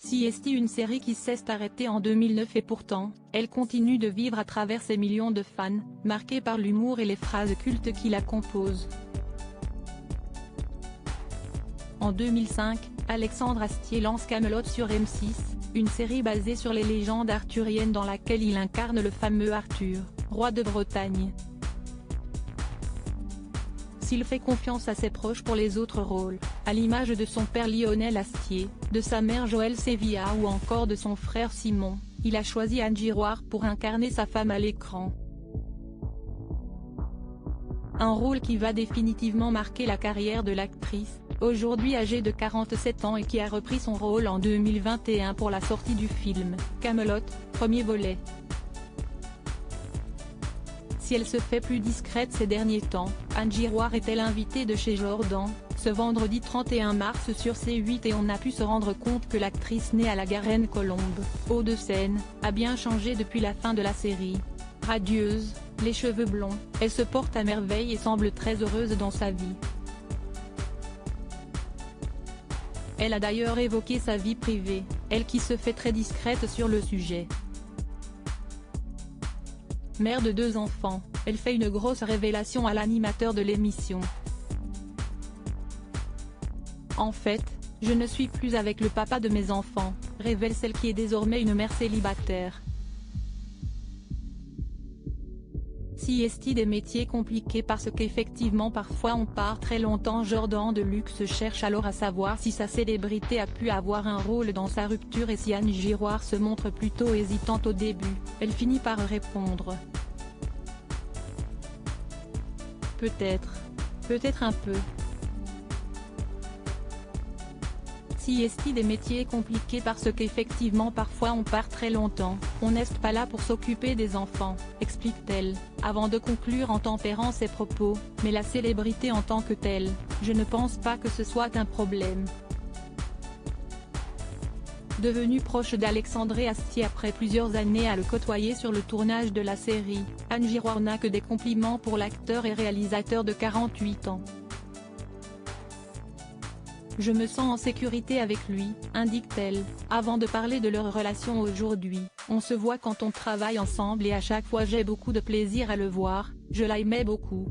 CST, une série qui s'est arrêtée en 2009 et pourtant, elle continue de vivre à travers ses millions de fans, marqués par l'humour et les phrases cultes qui la composent. En 2005, Alexandre Astier lance Kaamelott sur M6, une série basée sur les légendes arthuriennes dans laquelle il incarne le fameux Arthur, roi de Bretagne. S'il fait confiance à ses proches pour les autres rôles, à l'image de son père Lionel Astier, de sa mère Joëlle Sevilla ou encore de son frère Simon, il a choisi Anne Giroir pour incarner sa femme à l'écran. Un rôle qui va définitivement marquer la carrière de l'actrice, aujourd'hui âgée de 47 ans et qui a repris son rôle en 2021 pour la sortie du film Kaamelott, premier volet. Si elle se fait plus discrète ces derniers temps, Anne Giroir est-elle invitée de chez Jordan, ce vendredi 31 mars sur C8 et on a pu se rendre compte que l'actrice née à la Garenne-Colombes, Hauts-de-Seine, a bien changé depuis la fin de la série. Radieuse, les cheveux blonds, elle se porte à merveille et semble très heureuse dans sa vie. Elle a d'ailleurs évoqué sa vie privée, elle qui se fait très discrète sur le sujet. Mère de 2 enfants, elle fait une grosse révélation à l'animateur de l'émission. En fait, je ne suis plus avec le papa de mes enfants, révèle celle qui est désormais une mère célibataire. CST, des métiers compliqués parce qu'effectivement parfois on part très longtemps. Jordan de Luxe cherche alors à savoir si sa célébrité a pu avoir un rôle dans sa rupture et si Anne Giroir se montre plutôt hésitante au début, elle finit par répondre. Peut-être un peu. CST, des métiers compliqués parce qu'effectivement parfois on part très longtemps, on n'est pas là pour s'occuper des enfants, explique-t-elle, avant de conclure en tempérant ses propos, mais la célébrité en tant que telle, je ne pense pas que ce soit un problème. Devenue proche d'Alexandre Astier après plusieurs années à le côtoyer sur le tournage de la série, Anne Giroir n'a que des compliments pour l'acteur et réalisateur de 48 ans. Je me sens en sécurité avec lui, indique-t-elle, avant de parler de leur relation aujourd'hui. On se voit quand on travaille ensemble et à chaque fois j'ai beaucoup de plaisir à le voir, je l'aimais beaucoup.